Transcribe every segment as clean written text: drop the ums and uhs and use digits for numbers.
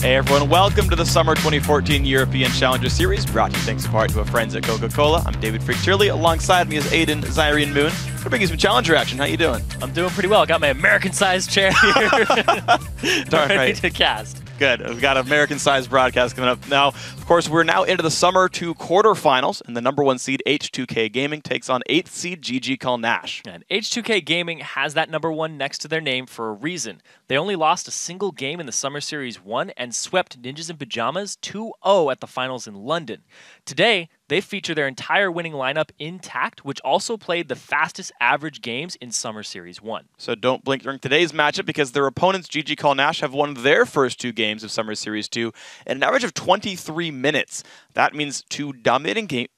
Hey everyone, welcome to the Summer 2014 European Challenger Series, brought to you thanks in part to our friends at Coca-Cola. I'm David FLICKR. Alongside me is Aiden Zyrian Moon. We're bringing some Challenger action. How you doing? I'm doing pretty well. I got my American-sized chair here. Darn ready right. to cast. Good. We've got an American-sized broadcast coming up. Now, of course, we're now into the Summer 2 quarterfinals, and the #1 seed H2K Gaming takes on 8th seed GG Nash. And H2K Gaming has that #1 next to their name for a reason. They only lost a single game in the Summer Series 1 and swept Ninjas in Pajamas 2-0 at the finals in London. Today, they feature their entire winning lineup intact, which also played the fastest average games in Summer Series 1. So don't blink during today's matchup because their opponents, GG Nash, have won their first 2 games of Summer Series 2 in an average of 23 minutes. That means two dominating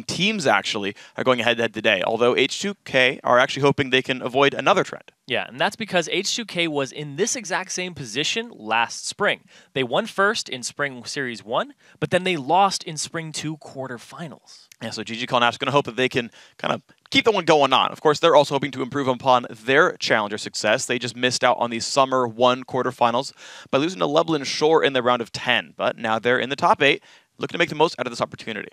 teams actually are going head-to-head today, although H2K are actually hoping they can avoid another trend. Yeah, and that's because H2K was in this exact same position last spring. They won first in Spring Series 1, but then they lost in Spring 2 quarterfinals. Yeah, so GG Nash is going to hope that they can kind of keep the one going on. Of course, they're also hoping to improve upon their Challenger success. They just missed out on the Summer 1 quarterfinals by losing to Lublin Shore in the round of 10, but now they're in the top 8, looking to make the most out of this opportunity.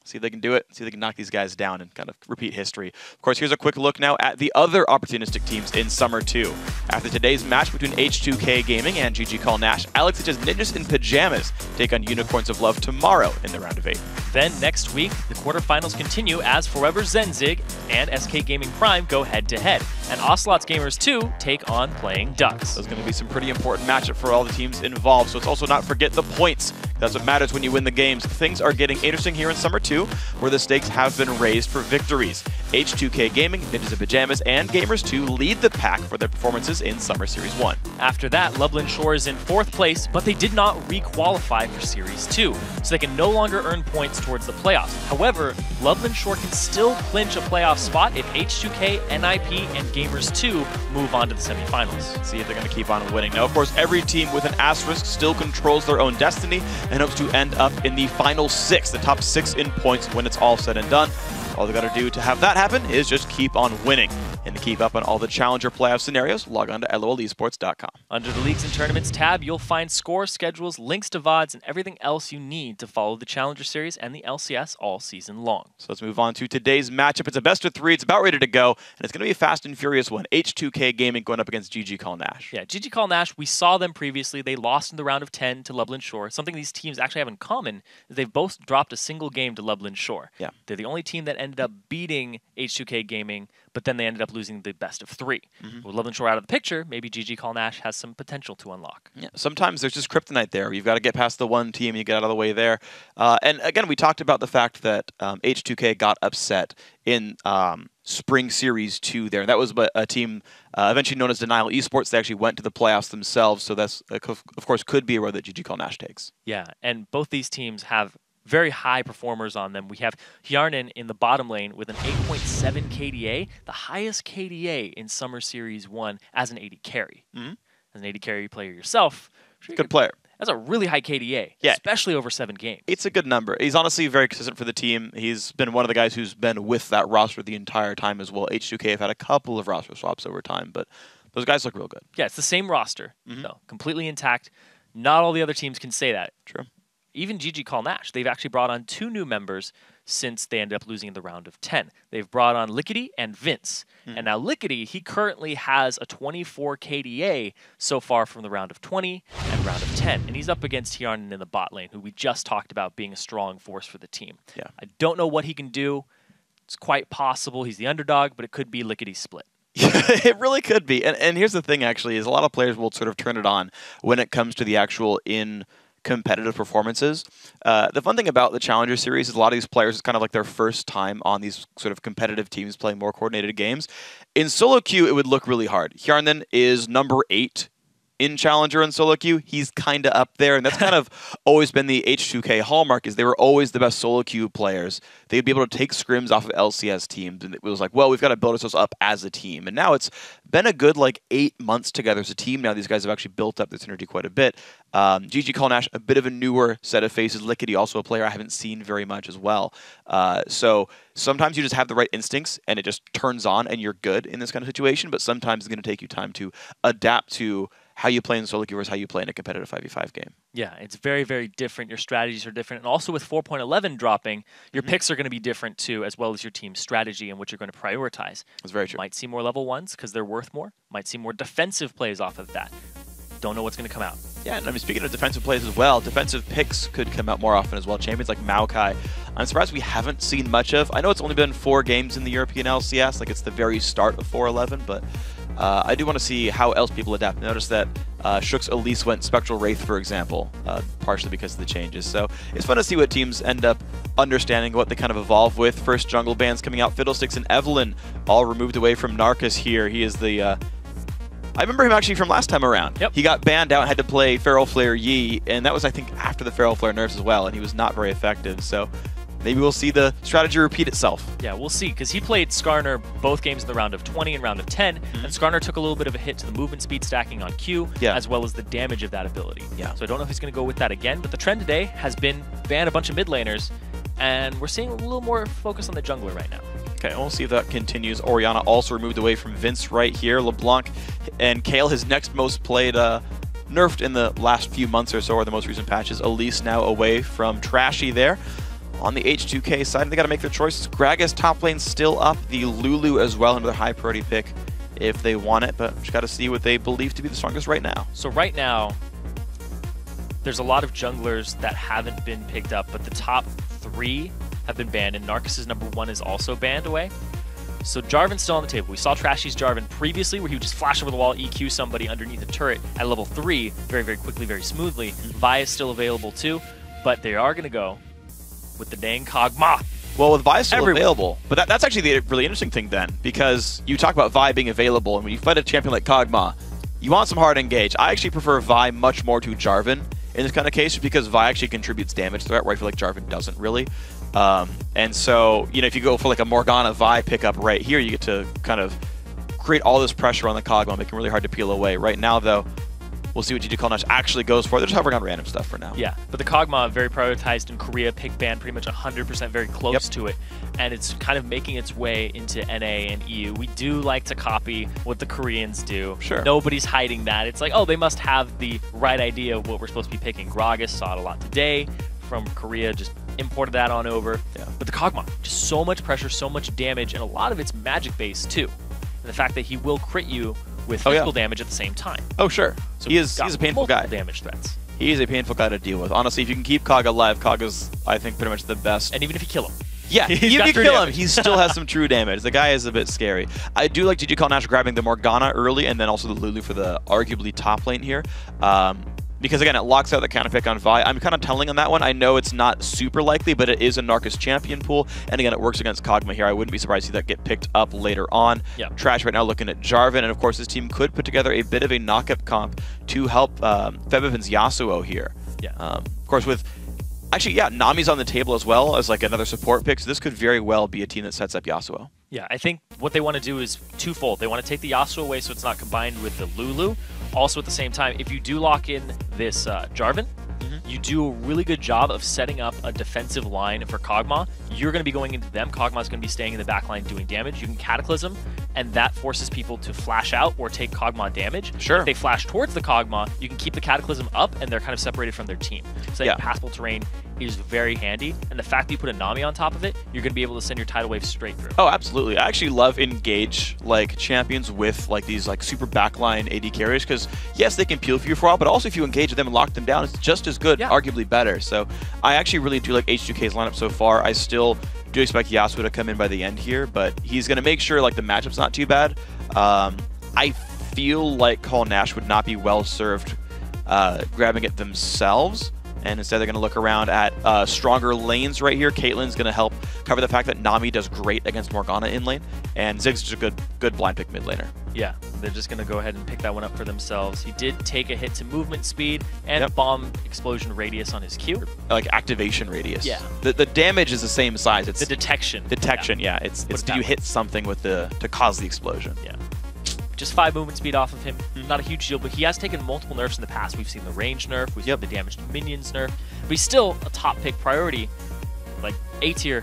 See if they can do it, see if they can knock these guys down and kind of repeat history. Of course, here's a quick look now at the other opportunistic teams in Summer 2. After today's match between H2K Gaming and GG Nash, Alex H's Ninjas in Pajamas take on Unicorns of Love tomorrow in the round of 8. Then next week, the quarterfinals continue as Forever Zenzig and SK Gaming Prime go head-to-head. And Ocelots Gamers 2 take on Playing Ducks. There's going to be some pretty important matchup for all the teams involved, so let's also not forget the points. That's what matters when you win the games. Things are getting interesting here in Summer 2, where the stakes have been raised for victories. H2K Gaming, Ninjas in Pajamas, and Gamers 2 lead the pack for their performances in Summer Series 1. After that, Lublin Shore is in 4th place, but they did not re-qualify for Series 2, so they can no longer earn points towards the playoffs. However, Lublin Shore can still clinch a playoff spot if H2K, NIP, and Gamers 2 move on to the semifinals. See if they're going to keep on winning. Now, of course, every team with an asterisk still controls their own destiny and hopes to end up in the final 6, the top 6 in points when it's all said and done. All they got to do to have that happen is just keep on winning. And to keep up on all the Challenger playoff scenarios, log on to lolesports.com. Under the Leagues and Tournaments tab, you'll find scores, schedules, links to VODs, and everything else you need to follow the Challenger Series and the LCS all season long. So let's move on to today's matchup. It's a best of 3. It's about ready to go, and it's going to be a fast and furious one. H2K Gaming going up against GG Nash. Yeah, GG Nash, we saw them previously. They lost in the round of 10 to Lublin Shore. Something these teams actually have in common is they've both dropped a single game to Lublin Shore. Yeah. They're the only team that ended up beating H2K Gaming, but then they ended up losing the best of 3. With Lublin Shore out of the picture, maybe GG Nash has some potential to unlock. Yeah, sometimes there's just kryptonite there. You've got to get past the one team, you get out of the way there. And again, we talked about the fact that H2K got upset in Spring Series 2 there. That was a team eventually known as Denial Esports. They actually went to the playoffs themselves, so that's, of course, could be a road that GG Nash takes. Yeah, and both these teams have very high performers on them. We have Hjarnan in the bottom lane with an 8.7 KDA, the highest KDA in Summer Series 1 as an AD carry. As an AD carry player yourself. Good player. That's a really high KDA, yeah, especially over 7 games. It's a good number. He's honestly very consistent for the team. He's been one of the guys who's been with that roster the entire time as well. H2K have had a couple of roster swaps over time, but those guys look real good. Yeah, it's the same roster, though, completely intact. Not all the other teams can say that. True. Even GG Nash, they've actually brought on 2 new members since they ended up losing in the round of 10. They've brought on Lickety and Vince. And now Lickety, he currently has a 24 KDA so far from the round of 20 and round of 10. And he's up against Hjarnan in the bot lane, who we just talked about being a strong force for the team. Yeah. I don't know what he can do. It's quite possible he's the underdog, but it could be Lickety's split. It really could be. And here's the thing, actually, is a lot of players will sort of turn it on when it comes to the actual competitive performances. The fun thing about the Challenger Series is a lot of these players, it's kind of like their first time on these sort of competitive teams playing more coordinated games. In solo queue, it would look really hard. Hjarnan is number 8 in Challenger and solo queue. He's kind of up there, and that's kind of always been the H2K hallmark, is they were always the best solo queue players. They'd be able to take scrims off of LCS teams, and it was like, well, we've got to build ourselves up as a team. And now it's been a good, 8 months together as a team. Now these guys have actually built up this energy quite a bit. GG Nash, a bit of a newer set of faces. Lickety, also a player I haven't seen very much as well. So sometimes you just have the right instincts, and it just turns on, and you're good in this kind of situation, but sometimes it's going to take you time to adapt to how you play in solo queue versus how you play in a competitive 5v5 game. Yeah, it's very, very different. Your strategies are different. And also with 4.11 dropping, your picks are going to be different too, as well as your team's strategy and what you're going to prioritize. That's very true. Might see more level 1s because they're worth more. Might see more defensive plays off of that. Don't know what's going to come out. Yeah, and I mean, speaking of defensive plays as well, defensive picks could come out more often as well. Champions like Maokai, I'm surprised we haven't seen much of. I know it's only been 4 games in the European LCS, like it's the very start of 4.11, but I do want to see how else people adapt. Notice that Shook's Elise went Spectral Wraith, for example, partially because of the changes. So it's fun to see what teams end up understanding, what they kind of evolve with. First jungle bans coming out, Fiddlesticks and Evelyn all removed away from Narcus here. He is the... I remember him actually from last time around. Yep. He got banned out and had to play Feral Flare Yi, and that was, I think, after the Feral Flare nerfs as well, and he was not very effective. So maybe we'll see the strategy repeat itself. Yeah, we'll see, because he played Skarner both games in the round of 20 and round of 10, and Skarner took a little bit of a hit to the movement speed stacking on Q, as well as the damage of that ability. Yeah. So I don't know if he's going to go with that again, but the trend today has been ban a bunch of mid laners, and we're seeing a little more focus on the jungler right now. Okay, we'll see if that continues. Orianna also removed away from Vince right here. LeBlanc and Kale, his next most played, nerfed in the last few months or so, or the most recent patches. Elise now away from Trashy there. On the H2K side, they got to make their choices. Gragas top lane still up. The Lulu as well, another high priority pick if they want it, but just got to see what they believe to be the strongest right now. So right now, there's a lot of junglers that haven't been picked up, but the top 3 have been banned, and Narcus' #1 is also banned away. So Jarvan's still on the table. We saw Trashy's Jarvan previously, where he would just flash over the wall, EQ somebody underneath a turret at level 3 very, very quickly, very smoothly. Vi is still available too, but they are going to go with the dang Kog'Maw. Well, with Vi still available, but that's actually the really interesting thing then, because you talk about Vi being available, and when you fight a champion like Kog'Maw, you want some hard engage. I actually prefer Vi much more to Jarvan in this kind of case, because Vi actually contributes damage threat, where I feel like Jarvan doesn't really. And so, you know, if you go for like a Morgana Vi pickup right here, you get to kind of create all this pressure on the Kog'Maw, making it really hard to peel away. Right now, though, we'll see what GG Call Nash actually goes for. They're just hovering on random stuff for now. Yeah, but the Kog'Maw, very prioritized in Korea, pick ban pretty much 100%, very close to it. And it's kind of making its way into NA and EU. We do like to copy what the Koreans do. Sure. Nobody's hiding that. It's like, oh, they must have the right idea of what we're supposed to be picking. Gragas saw it a lot today from Korea, just imported that on over. Yeah. But the Kog'Maw, just so much pressure, so much damage, and a lot of it's magic-based too. And the fact that he will crit you with physical damage at the same time. Oh, sure. So he's a painful guy. Damage threats. He is a painful guy to deal with. Honestly, if you can keep Kog alive, Kog is, I think, pretty much the best. And even if you kill him. Yeah, even if you kill him, he still has some true damage. The guy is a bit scary. I do like GG Call Nash grabbing the Morgana early, and then also the Lulu for the arguably top lane here. Because again, it locks out the counter pick on Vi. I'm kind of telling on that one. I know it's not super likely, but it is a Narcus champion pool. And again, it works against Kog'Maw here. I wouldn't be surprised to see that get picked up later on. Yep. Trash right now looking at Jarvan. And of course, this team could put together a bit of a knockup comp to help Febiven's Yasuo here. Yeah. Of course, with... Actually, yeah, Nami's on the table as well as like another support pick. So this could very well be a team that sets up Yasuo. Yeah, I think what they want to do is twofold. They want to take the Yasuo away so it's not combined with the Lulu. Also, at the same time, if you do lock in this Jarvan, you do a really good job of setting up a defensive line for Kog'Maw. You're going to be going into them. Kog'Maw's going to be staying in the back line doing damage. You can Cataclysm, and that forces people to flash out or take Kog'Maw damage. Sure. If they flash towards the Kog'Maw, you can keep the Cataclysm up, and they're kind of separated from their team. So that impassable terrain is very handy, and the fact that you put a Nami on top of it, you're going to be able to send your tidal wave straight through. Oh, absolutely. I actually love engage like champions with like these like super backline AD carriers, because yes, they can peel for you for a while, but also if you engage them and lock them down, it's just as good, arguably better. So I actually really do like H2K's lineup so far. I still do expect Yasuo to come in by the end here, but he's going to make sure like the matchup's not too bad. I feel like Call Nash would not be well served grabbing it themselves. And instead, they're going to look around at stronger lanes right here. Caitlyn's going to help cover the fact that Nami does great against Morgana in lane. And Ziggs is a good blind pick mid laner. Yeah, they're just going to go ahead and pick that one up for themselves. He did take a hit to movement speed and bomb explosion radius on his Q. Like activation radius. Yeah. The damage is the same size. It's the detection. Detection, yeah. It's do you hit something with to cause the explosion. Yeah. Just 5 movement speed off of him. Not a huge deal, but he has taken multiple nerfs in the past. We've seen the range nerf, we've seen the damage to minions nerf, but he's still a top pick priority, like A tier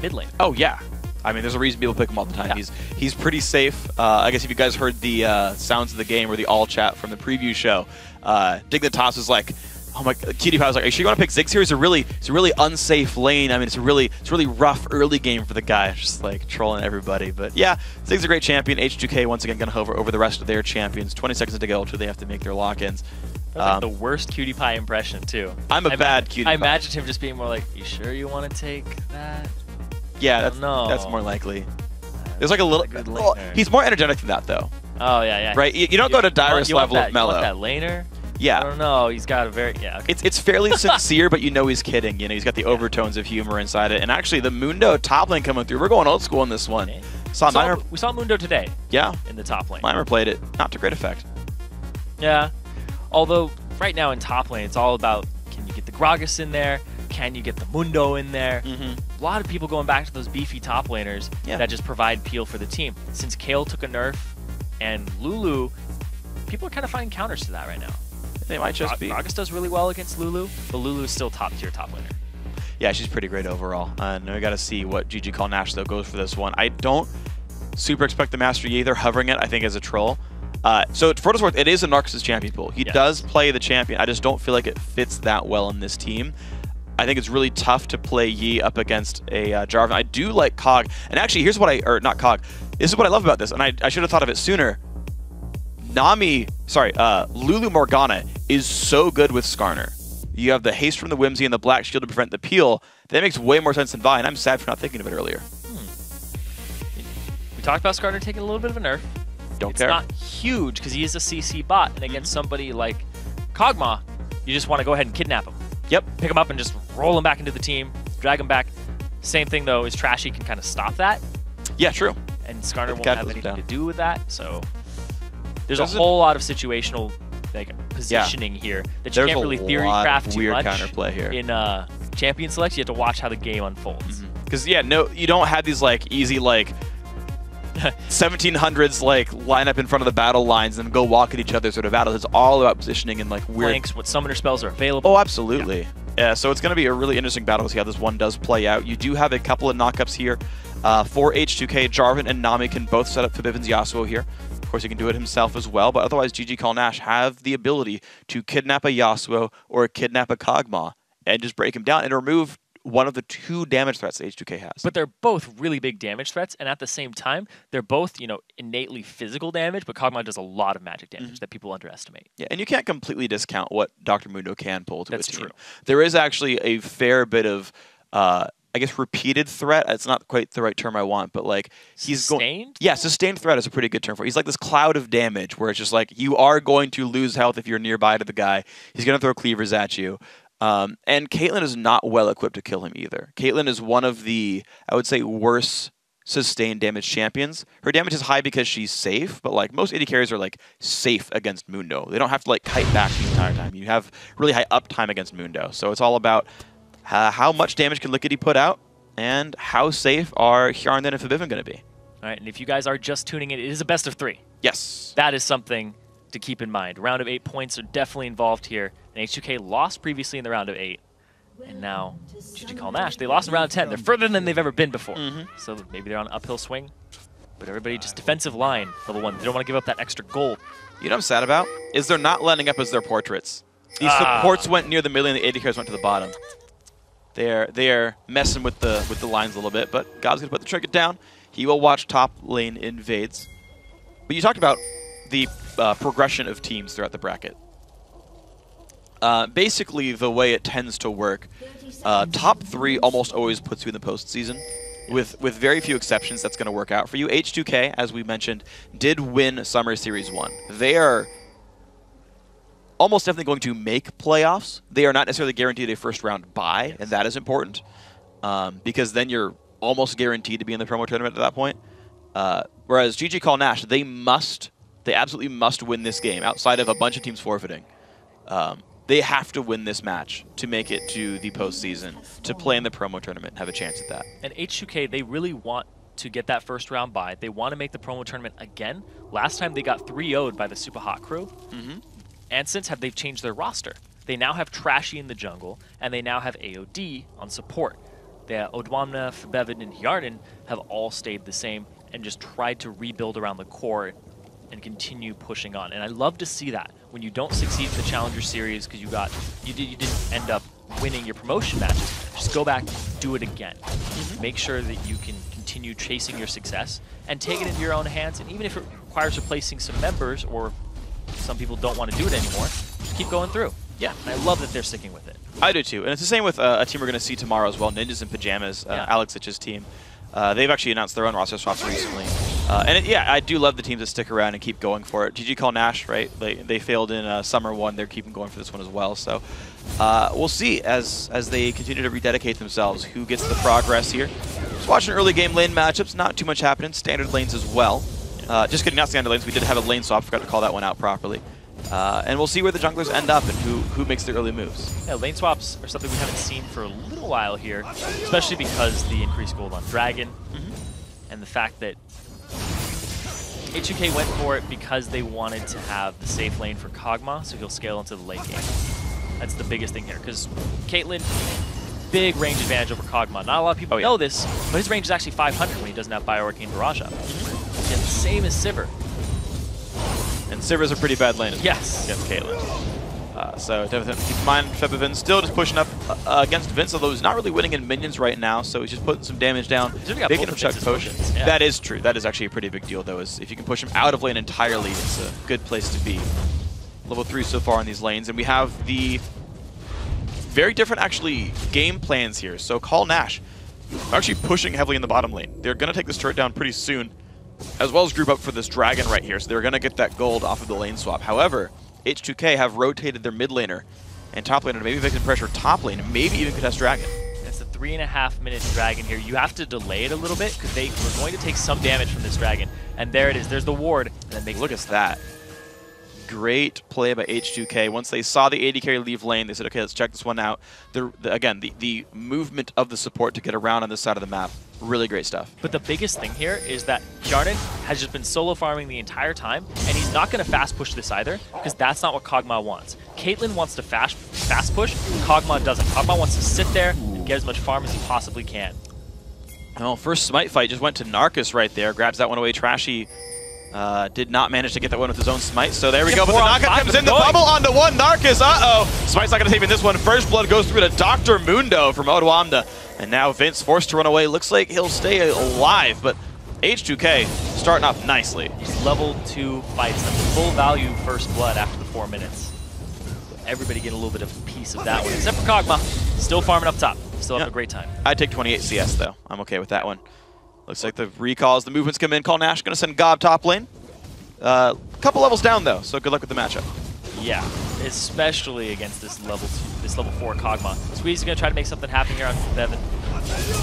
mid lane. Oh yeah, I mean, there's a reason people pick him all the time. Yeah. He's pretty safe. I guess if you guys heard the sounds of the game or the all chat from the preview show, Dignitas was like, "Oh my!" Cutie Pie was like, "Are you sure you want to pick Ziggs here? It's a really unsafe lane. I mean, it's a really rough early game for the guy." Just like trolling everybody. But yeah, Ziggs a great champion. H2K once again going to hover over the rest of their champions. 20 seconds to go till they have to make their lock-ins. Like the worst Cutie Pie impression too. I'm a bad Cutie Pie. I imagined him just being more like, "You sure you want to take that?" Yeah, that's more likely. There's like a little. Well, he's more energetic than that though. Oh yeah. Right, you don't go to Dyrus level of mellow. You want that laner? Yeah. I don't know. He's got a very Okay. It's fairly sincere, but you know he's kidding. You know, he's got the overtones of humor inside it. And actually, the Mundo top lane coming through. We're going old school in this one. We saw Mundo today. Yeah. In the top lane. Mimer played it. Not to great effect. Yeah. Although right now in top lane, it's all about, can you get the Gragas in there? Can you get the Mundo in there? A lot of people going back to those beefy top laners that just provide peel for the team. Since Kale took a nerf and Lulu, people are kind of finding counters to that right now. They might just be. Gragas does really well against Lulu, but Lulu is still top tier top laner. Yeah, she's pretty great overall. And we got to see what GG Call Nash though goes for this one. I don't super expect the Master Yi. They're hovering it, I think, as a troll. So for what it's worth, it is a Narcissus champion pool. He does play the champion. I just don't feel like it fits that well in this team. I think it's really tough to play Yi up against a Jarvan. I do like Cog. And actually, here's what not Cog. This is what I love about this, and I should have thought of it sooner. Lulu Morgana is so good with Skarner. You have the haste from the Whimsy and the Black Shield to prevent the peel. That makes way more sense than Vi, and I'm sad for not thinking of it earlier. We talked about Skarner taking a little bit of a nerf. Don't care. It's not huge because he is a CC bot, and against somebody like Kog'Maw, you just want to go ahead and kidnap him. Yep. Pick him up and just roll him back into the team, drag him back. Same thing though, is Trashy can kind of stop that. Yeah, true. And Skarner won't have anything to do with that, so there's a whole lot of situational positioning here that you can't really theory craft too much. Counterplay here. In Champion Select, you have to watch how the game unfolds. Because you don't have these easy 1700s line up in front of the battle lines and go walk at each other sort of battles. It's all about positioning and weird flanks, what summoner spells are available. Oh, absolutely. Yeah, so it's going to be a really interesting battle to see how this one does play out. You do have a couple of knockups here for H2K. Jarvan and Nami can both set up Forbidden's Yasuo here. Of course, he can do it himself as well, but otherwise, GG Call Nash have the ability to kidnap a Yasuo or kidnap a Kog'Maw and just break him down and remove one of the two damage threats that H2K has. But they're both really big damage threats, and at the same time, they're both, innately physical damage, but Kog'Maw does a lot of magic damage that people underestimate. Yeah, and you can't completely discount what Dr. Mundo can pull to That's a team. true. There is actually a fair bit of I guess repeated threat. It's not quite the right term I want, but he's sustained? Yeah, sustained threat is a pretty good term for it. He's like this cloud of damage where it's just you are going to lose health if you're nearby to the guy. He's going to throw cleavers at you. And Caitlyn is not well equipped to kill him either. Caitlyn is one of the, I would say, worse sustained damage champions. Her damage is high because she's safe, but most AD carries are safe against Mundo. They don't have to kite back the entire time. You have really high uptime against Mundo. So it's all about how much damage can Lickety put out, and how safe are Hjarndon and Forbidden going to be. All right, and if you guys are just tuning in, it is a best of 3. Yes. That is something to keep in mind. Round of 8 points are definitely involved here. And H2K lost previously in the round of 8. And now, GG Call Nash, they lost in round of 10. They're further than they've ever been before. So maybe they're on an uphill swing. But everybody just defensive line, level 1. They don't want to give up that extra gold. You know what I'm sad about? Is they're not lining up as their portraits. These supports went near the middle and the AD carries went to the bottom. They are messing with the lines a little bit, but God's going to put the trinket down. He will watch top lane invades. But you talked about the progression of teams throughout the bracket. Basically, the way it tends to work, top 3 almost always puts you in the postseason. With very few exceptions, that's going to work out for you. H2K, as we mentioned, did win Summer Series 1. They are almost definitely going to make playoffs. They are not necessarily guaranteed a first-round bye, and that is important, because then you're almost guaranteed to be in the promo tournament at that point. Whereas GG Call Nash, they absolutely must win this game, outside of a bunch of teams forfeiting. They have to win this match to make it to the postseason, to play in the promo tournament and have a chance at that. And H2K, they really want to get that first round bye. They want to make the promo tournament again. Last time they got 3-0'd by the Super Hot crew. And since they've changed their roster. They now have Trashy in the jungle, and they now have AOD on support. Odwamna, Febevin, and Hjarnan have all stayed the same and just tried to rebuild around the core and continue pushing on. And I love to see that when you don't succeed in the Challenger Series because you didn't end up winning your promotion matches. Just go back, do it again. Make sure that you can continue chasing your success and take it into your own hands. And even if it requires replacing some members, or some people don't want to do it anymore, just keep going through. Yeah, and I love that they're sticking with it. I do too, and it's the same with a team we're going to see tomorrow as well, Ninjas in Pajamas, Alex's team. They've actually announced their own roster swaps recently. Yeah, I do love the teams that stick around and keep going for it. GG Call Nash, right? They failed in Summer 1. They're keeping going for this one as well. So we'll see as they continue to rededicate themselves who gets the progress here. Just watching early game lane matchups, not too much happening. Standard lanes as well. Just kidding, not standard lanes. We did have a lane swap. Forgot to call that one out properly. And we'll see where the junglers end up and who makes the early moves. Yeah, lane swaps are something we haven't seen for a little while here, especially because the increased gold on Dragon and the fact that H2K went for it because they wanted to have the safe lane for Kog'Maw, so he'll scale into the late game. That's the biggest thing here, because Caitlyn, big range advantage over Kog'Maw. Not a lot of people know this, but his range is actually 500 when he doesn't have Bio-Arcane Barrage up. And the same as Sivir. And Sivir's a pretty bad lane against Caitlyn. So definitely keep in mind, Febevin still just pushing up against Vince, although he's not really winning in minions right now, so he's just putting some damage down. They can chuck potions. Yeah. That is true. That is actually a pretty big deal, though, is if you can push him out of lane entirely, it's a good place to be. Level 3 so far in these lanes, and we have the very different, actually, game plans here. So Call Nash actually pushing heavily in the bottom lane. They're going to take this turret down pretty soon, as well as group up for this dragon right here, so they're going to get that gold off of the lane swap. However, H2K have rotated their mid laner and top laner to maybe they can pressure top lane and maybe even contest dragon. It's a 3.5-minute dragon here. You have to delay it a little bit because they were going to take some damage from this dragon. And there it is. There's the ward. And then make Look at that. Great play by H2K. Once they saw the AD carry leave lane, they said, okay, let's check this one out. Again, the movement of the support to get around on this side of the map, really great stuff. But the biggest thing here is that Hjarnan has just been solo farming the entire time, and he's not going to fast push this either, because that's not what Kog'Maw wants. Caitlyn wants to fast push, Kog'Maw doesn't. Kog'Maw wants to sit there and get as much farm as he possibly can. Well, first smite fight just went to Narcus right there, grabs that one away. Trashy did not manage to get that one with his own smite, so there we go. But the knockup comes in, the bubble onto one. Narcus, Smite's not going to save in this one. First blood goes through to Dr. Mundo from Odwamna. And now Vince forced to run away. Looks like he'll stay alive, but H2K starting off nicely. Just level 2 fights, full value first blood after the 4 minutes. Everybody getting a little bit of a piece of that one, except for Kog'Maw. Still farming up top. Still having a great time. I'd take 28 CS, though. I'm okay with that one. Looks like the recalls, the movements come in. Call Nash going to send Gob top lane. Couple levels down, though, so good luck with the matchup. Yeah, especially against this level 4 Kog'Maw. Squeeze is going to try to make something happen here on Bevan.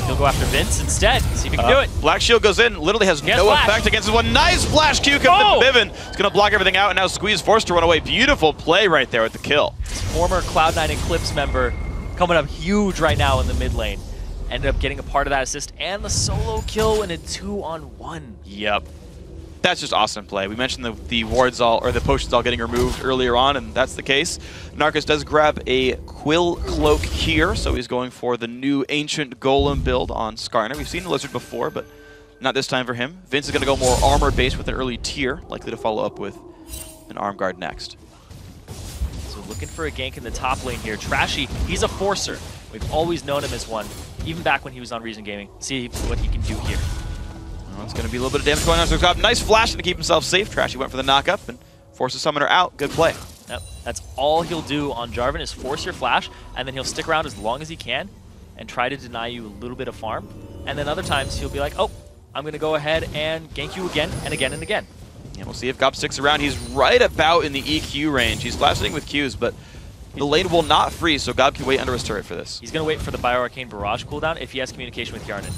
He'll go after Vince instead. See if he can do it. Black Shield goes in, literally has no effect against this one. Nice flash Q comes to Bivin. It's going to block everything out, and now Squeeze forced to run away. Beautiful play right there with the kill. Former Cloud9 Eclipse member coming up huge right now in the mid lane. Ended up getting a part of that assist and the solo kill in a 2-on-1. Yep. That's just awesome play. We mentioned the wards or the potions all getting removed earlier on, and that's the case. Narcus does grab a Quill Cloak here, so he's going for the new Ancient Golem build on Skarner. We've seen the Lizard before, but not this time for him. Vince is going to go more armor-based with an early tier, likely to follow up with an Arm Guard next. So looking for a gank in the top lane here. Trashy, he's a forcer. We've always known him as one, even back when he was on Reason Gaming. See what he can do here. Well, it's going to be a little bit of damage going on. So he's got a nice flash to keep himself safe. Trashy went for the knockup and forces Summoner out. Good play. Yep. That's all he'll do on Jarvan is force your flash, and then he'll stick around as long as he can and try to deny you a little bit of farm. And then other times he'll be like, oh, I'm going to go ahead and gank you again and again and again. And we'll see if Gob sticks around. He's right about in the EQ range. He's flashing with Qs, but the lane will not freeze, so Gob can wait under his turret for this. He's going to wait for the Bio-Arcane Barrage cooldown if he has communication with Hjarnan.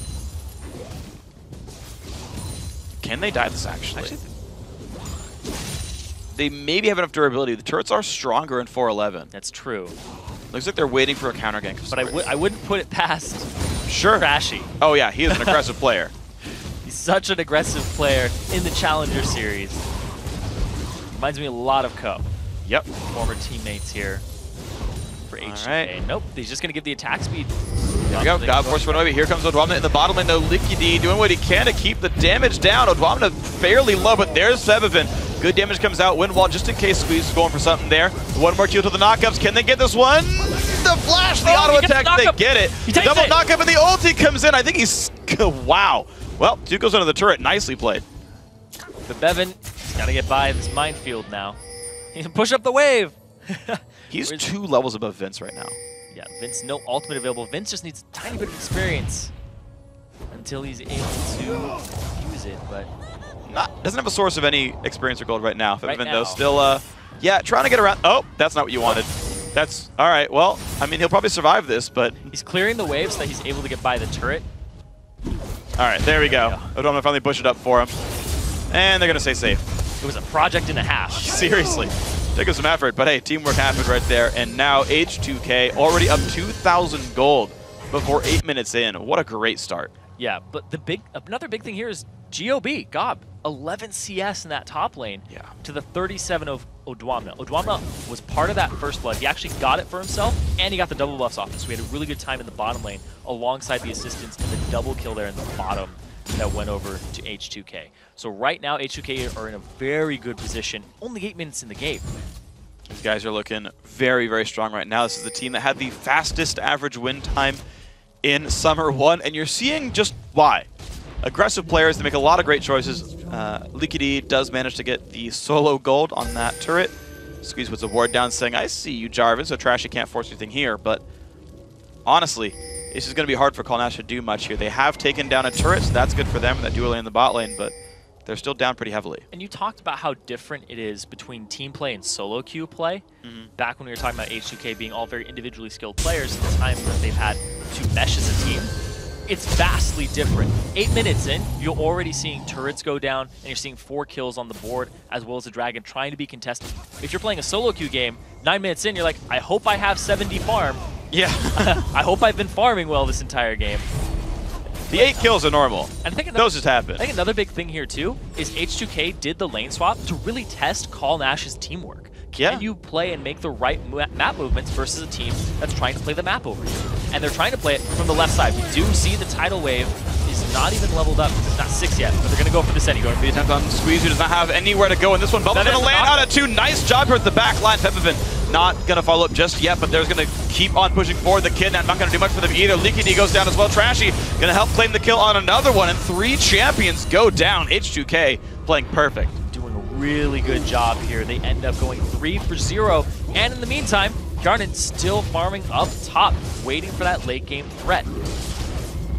Can they die this, actually? They maybe have enough durability. The turrets are stronger in 411. That's true. Looks like they're waiting for a counter gank. But I wouldn't put it past Trashy. Oh, yeah, he is an aggressive player. He's such an aggressive player in the Challenger Series. Reminds me a lot of Co. Former teammates here for H2K. Right. Nope, he's just going to give the attack speed. There we go. God Force run away. Here comes Odwamna in the bottom lane, though. Liquidy doing what he can to keep the damage down. Odwamna fairly low, but there's Febevin. Good damage comes out. Wind wall just in case Squeeze is going for something there. One more kill to the knockups. Can they get this one? The flash, the auto attack, they get it. The double knockup and the ulti comes in. I think he's... Wow. Well, 2 goes under the turret. Nicely played. But Bevan, he's got to get by this minefield now. He can push up the wave. He's 2 levels above Vince right now. Yeah, Vince, no ultimate available. Vince just needs a tiny bit of experience until he's able to use it, but... Doesn't have a source of any experience or gold right now. Right now. Though, still, yeah, trying to get around. Oh, that's not what you wanted. That's, all right, well, I mean, he'll probably survive this, but... He's clearing the waves so that he's able to get by the turret. All right, there we go. Odwamna finally push it up for him. And they're going to stay safe. It was a project and a half. Seriously. Took some effort, but hey, teamwork happened right there. And now H2K already up 2,000 gold before 8 minutes in. What a great start. Yeah, but another big thing here is Gob, 11 CS in that top lane to the 37 of Odwamna. Odwamna was part of that first blood. He actually got it for himself, and he got the double buffs off him. So we had a really good time in the bottom lane alongside the assistants and the double kill there in the bottom that went over to H2K. So right now, H2K are in a very good position. Only 8 minutes in the game. These guys are looking very, very strong right now. This is the team that had the fastest average win time in Summer 1, and you're seeing just why. Aggressive players, they make a lot of great choices. Liquidy does manage to get the solo gold on that turret. Squeeze puts a ward down saying, I see you, Jarvan, so Trashy can't force anything here, but honestly, this is going to be hard for Nash to do much here. They have taken down a turret, so that's good for them, that duo lane in the bot lane, but they're still down pretty heavily. And you talked about how different it is between team play and solo queue play. Back when we were talking about H2K being all very individually skilled players, the time that they've had to mesh as a team, it's vastly different. 8 minutes in, you're already seeing turrets go down, and you're seeing 4 kills on the board, as well as a dragon trying to be contested. If you're playing a solo queue game, 9 minutes in, you're like, I hope I have 70 farm. Yeah. I hope I've been farming well this entire game. The 8 kills are normal. And I think those just happen. I think another big thing here, too, is H2K did the lane swap to really test Nash's teamwork. Can you play and make the right map movements versus a team that's trying to play the map over you? And they're trying to play it from the left side. We do see the tidal wave is not even leveled up. It's not 6 yet, but they're going to go for this. Going to be attempt on Squeeze, who does not have anywhere to go. And this one, Bubble's going to land out of 2. Nice job here at the back line. Febevin not going to follow up just yet, but they're going to keep on pushing forward. The Kidnap not going to do much for them either. Liquidy goes down as well. Trashy going to help claim the kill on another one, and 3 champions go down. H2K playing perfect. Really good job here. They end up going 3 for 0. And in the meantime, Garnet still farming up top, waiting for that late game threat.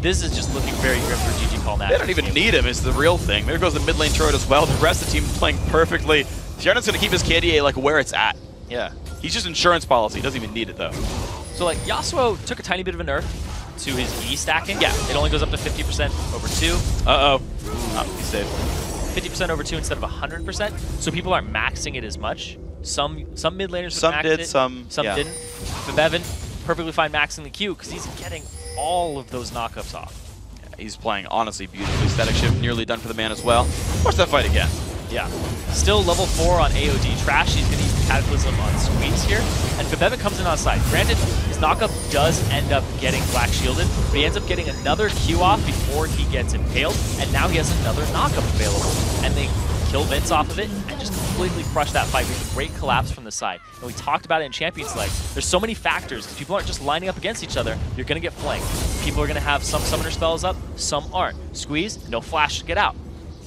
This is just looking very grim for GG Nash. They don't even need him, is the real thing. There goes the mid lane turret as well. The rest of the team playing perfectly. Garnet's going to keep his KDA like where it's at. Yeah. He's just insurance policy. He doesn't even need it though. So like Yasuo took a tiny bit of a nerf to his E stacking. Yeah. It only goes up to 50% over 2. Uh-oh. Oh, he's safe. 50% over 2 instead of 100%, so people aren't maxing it as much. Some mid laners would max it. Some didn't. But Bevan perfectly fine maxing the Q because he's getting all of those knockups off. Yeah, he's playing honestly beautifully. Static shift nearly done for the man as well. Watch that fight again. Yeah. Still level 4 on AOD. Trash, he's going to use Cataclysm on Squeeze here. And Bevan comes in on side. Granted, his knockup does end up getting black shielded, but he ends up getting another Q off before he gets impaled, and now he has another knockup available. And they kill Vince off of it and just completely crush that fight with a great collapse from the side. And we talked about it in Champions League. There's so many factors, because people aren't just lining up against each other. You're going to get flanked. People are going to have some summoner spells up, some aren't. Squeeze, no flash to get out.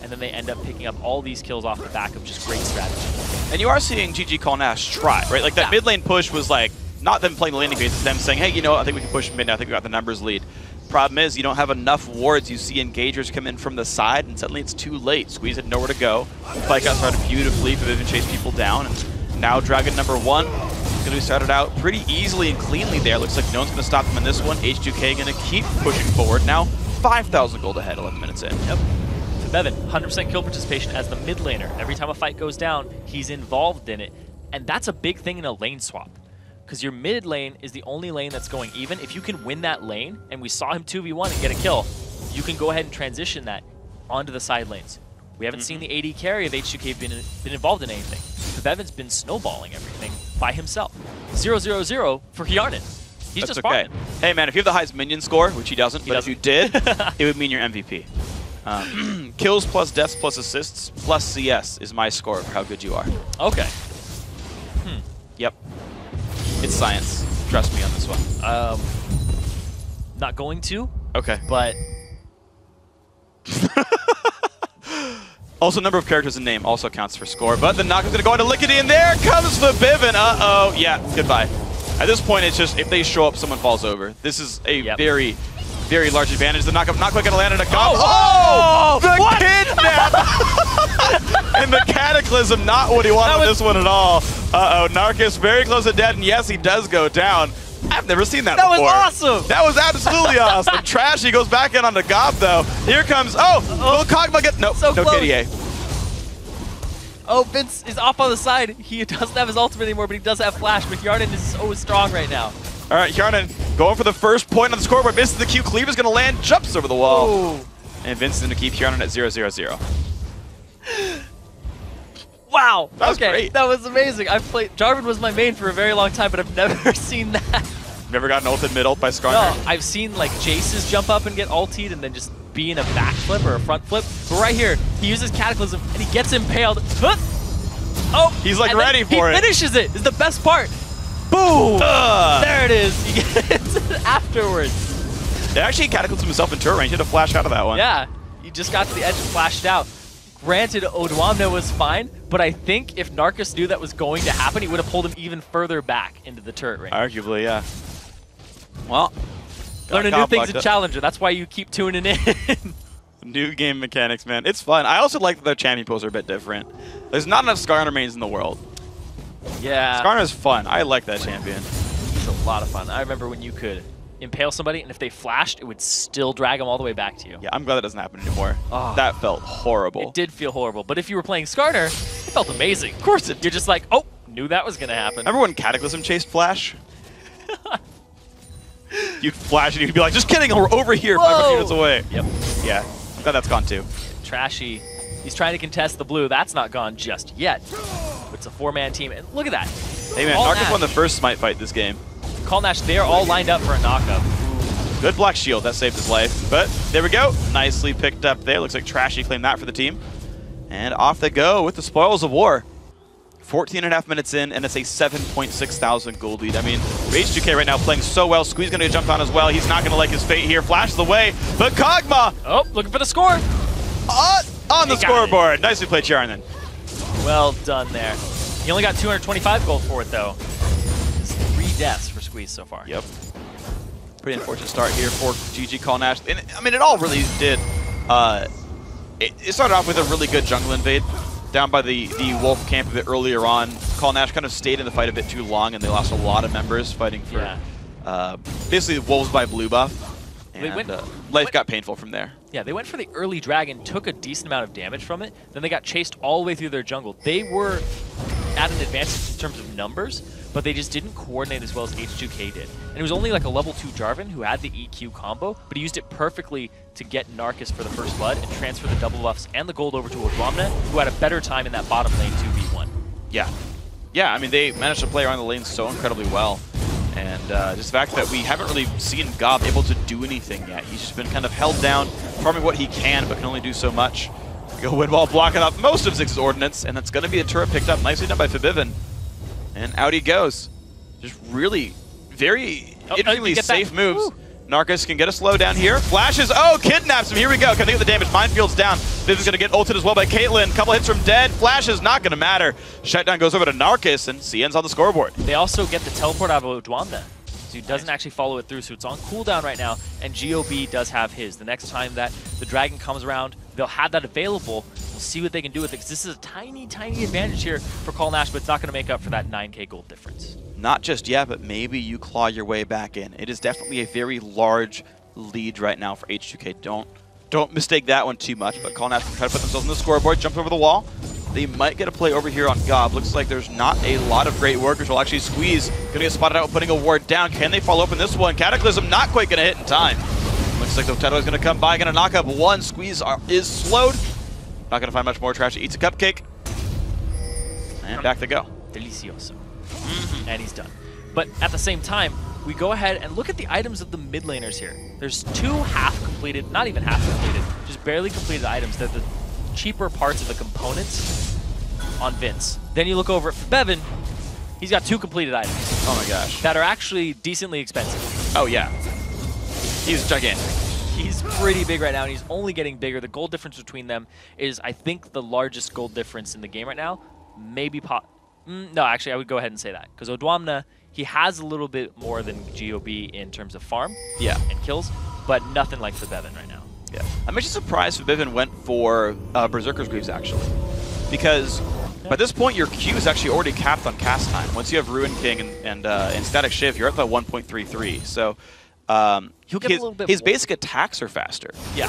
And then they end up picking up all these kills off the back of just great strategy. And you are seeing GG Nash try, right? Like that mid lane push was like, not them playing the laning phase, it's them saying, hey, you know, I think we can push mid, I think we got the numbers lead. Problem is, you don't have enough wards. You see engagers come in from the side, and suddenly it's too late. Squeeze had nowhere to go. Fight got started beautifully, Vivian chased people down, and now Dragon number 1 is going to be started out pretty easily and cleanly there. Looks like no one's going to stop them in this one. H2K going to keep pushing forward. Now 5,000 gold ahead, 11 minutes in. Yep. Bevan, 100% kill participation as the mid laner. Every time a fight goes down, he's involved in it. And that's a big thing in a lane swap. Because your mid lane is the only lane that's going even. If you can win that lane, and we saw him 2v1 and get a kill, you can go ahead and transition that onto the side lanes. We haven't seen the AD carry of H2K been involved in anything. But Bevan's been snowballing everything by himself. 0-0-0 for Hjarnan. He's That's just okay. farming. Hey, man, if you have the highest minion score, which he doesn't, but if you did, it would mean you're MVP. Kills plus deaths plus assists plus CS is my score for how good you are. Okay. Yep. It's science. Trust me on this one. Not going to, Okay. but Also, number of characters in name also counts for score, but the knock is going to go into Lickety, and there comes Forbidden. Uh-oh. Yeah, goodbye. At this point, it's just if they show up, someone falls over. This is a very, very large advantage. The knock-up not quite going to land in a combo. Oh! The What? kidnap! And the Cataclysm, not what he wanted on this one at all. Uh-oh, Narcus very close to dead, and yes, he does go down. I've never seen that before. That was awesome! That was absolutely awesome. Trashy goes back in on the Gob, though. Here comes, will Kog'Maw get, nope, So no close. KDA. Oh, Vince is off on the side. He doesn't have his ultimate anymore, but he does have Flash. But Yarden is so strong right now. All right, Yarden going for the first point on the scoreboard. Misses the Q. Cleaver's going to land, jumps over the wall. Ooh. And Vince is going to keep Yarden at 0-0-0. Wow. That was okay. great. That was amazing. I've played. Jarvan was my main for a very long time, but I've never seen that. Never gotten ulted mid-ult by Skarner? No, I've seen like Jace's jump up and get ultied and then just be in a backflip or a front flip. But right here, he uses Cataclysm and he gets impaled. Oh, He's like and ready for it. He finishes it. Is the best part. Boom! There it is. He gets it afterwards. Actually, Cataclysm himself in turret range. He had to flash out of that one. Yeah, he just got to the edge and flashed out. Granted, Odwamna was fine, but I think if Narcus knew that was going to happen, he would have pulled him even further back into the turret range. Arguably, yeah. Well, learning new things in Challenger. That's why you keep tuning in. New game mechanics, man. It's fun. I also like that their champion pools are a bit different. There's not enough Skarner mains in the world. Yeah. Skarner's fun. I like that champion. It's a lot of fun. I remember when you could impale somebody, and if they flashed, it would still drag them all the way back to you. Yeah, I'm glad that doesn't happen anymore. Oh. That felt horrible. It did feel horrible, but if you were playing Skarner, it felt amazing. Of course it did. You're just like, oh, knew that was going to happen. Remember when Cataclysm chased Flash? You'd flash and you'd be like, just kidding, we're over here, 500 units away. Yep. Yeah, I'm glad that's gone too. Trashy. He's trying to contest the blue. That's not gone just yet. It's a four-man team, and look at that. Hey man, Narcus won the first Smite fight this game. Call Nash, they're all lined up for a knockup. Good black shield, that saved his life. But there we go, nicely picked up there. Looks like Trashy claimed that for the team. And off they go with the spoils of war. 14.5 minutes in, and it's a 7.6 thousand gold lead. I mean, H2K right now playing so well. Squeeze gonna get jumped on as well. He's not gonna like his fate here. Flashes away, but Kog'Maw! Oh, looking for the score. On the scoreboard. Nicely played, Charnan. Well done there. He only got 225 gold for it, though. It's 3 deaths for Squeeze so far. Yep. Pretty unfortunate start here for GG Call Nash. And, I mean, it all really did. It started off with a really good jungle invade down by the Wolf camp a bit earlier on. Call Nash kind of stayed in the fight a bit too long, and they lost a lot of members fighting for basically Wolves by blue buff. And life got painful from there. Yeah, they went for the early dragon, took a decent amount of damage from it, then they got chased all the way through their jungle. They were at an advantage in terms of numbers, but they just didn't coordinate as well as H2K did. And it was only like a level 2 Jarvan who had the EQ combo, but he used it perfectly to get Narcus for the first blood and transfer the double buffs and the gold over to Odwamna, who had a better time in that bottom lane 2v1. Yeah. Yeah, I mean, they managed to play around the lane so incredibly well. And just the fact that we haven't really seen Gob able to do anything yet. He's just been kind of held down, farming what he can, but can only do so much. Go Windwall blocking up most of Ziggs's ordnance, and that's going to be a turret picked up. Nicely done by Forbidden. And out he goes. Just really very interestingly safe moves. Woo. Narcus can get a slowdown here. Flashes. Oh, kidnaps him. Here we go. Can they get the damage? Minefield's down. Viven's going to get ulted as well by Caitlyn. Couple hits from dead. Flashes not going to matter. Shutdown goes over to Narcus, and CN's on the scoreboard. They also get the teleport out of Odwamna. So he doesn't actually follow it through, so it's on cooldown right now, and GOB does have his. The next time that the dragon comes around, they'll have that available. We'll see what they can do with it, because this is a tiny, tiny advantage here for Call Nash, but it's not going to make up for that 9k gold difference. Not just yet, but maybe you claw your way back in. It is definitely a very large lead right now for H2K. Don't mistake that one too much, but Call Nash can try to put themselves on the scoreboard, jump over the wall. They might get a play over here on Gob. Looks like there's not a lot of great workers. Will actually Squeeze. Gonna get spotted out putting a ward down. Can they follow up in this one? Cataclysm not quite gonna hit in time. Looks like the Potato is gonna come by, gonna knock up one. Squeeze is slowed. Not gonna find much more. Trash eats a cupcake. And back they go. Delicioso. And he's done. But at the same time, we go ahead and look at the items of the mid laners here. There's 2 half-completed, not even half-completed, just barely completed items. They're the cheaper parts of the components on Vince. Then you look over at Bevan. He's got 2 completed items. Oh my gosh. That are actually decently expensive. Oh yeah. He's gigantic. He's pretty big right now, and he's only getting bigger. The gold difference between them is, I think, the largest gold difference in the game right now. Maybe no, actually, I would go ahead and say that. Because Odwamna, he has a little bit more than GOB in terms of farm and kills, but nothing like the Bevan right now. Yeah. I'm actually surprised Bevan went for Berserker's Greaves, actually. Because by this point, your Q is actually already capped on cast time. Once you have Ruin King and Static Shiv, you're at the 1.33. So He'll get a little bit his more. basic attacks are faster. Yeah.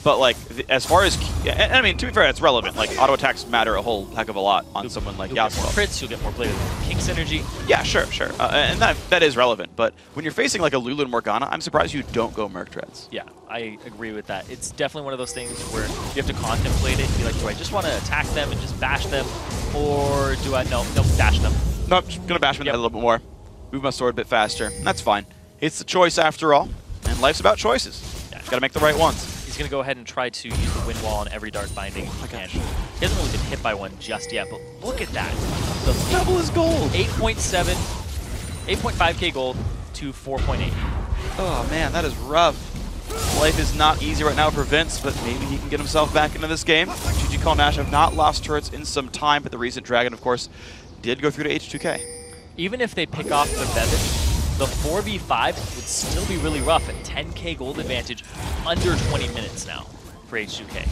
But like as far as, I mean, to be fair, it's relevant. Like auto attacks matter a whole heck of a lot on someone like You'll get more Yasuo. crits, you'll get more play with King synergy. Yeah, sure. And that is relevant. But when you're facing like a Lulu and Morgana, I'm surprised you don't go Merc Treads. Yeah, I agree with that. It's definitely one of those things where you have to contemplate it and be like, do I just want to attack them and just bash them, or do I no bash them? No, I'm just gonna bash him a little bit more. Move my sword a bit faster. That's fine. It's the choice after all, and life's about choices. Yeah. Gotta make the right ones. He's going to go ahead and try to use the wind wall on every dark binding he can. He hasn't really been hit by one just yet, but look at that. The Double is gold. 8.7, 8.5k gold to 4.8. Oh man, that is rough. Life is not easy right now for Vince, but maybe he can get himself back into this game. GG Nash have not lost turrets in some time, but the recent Dragon, of course, did go through to H2K. Even if they pick off the Bevan, the 4v5 would still be really rough at 10k gold advantage under 20 minutes now for H2K.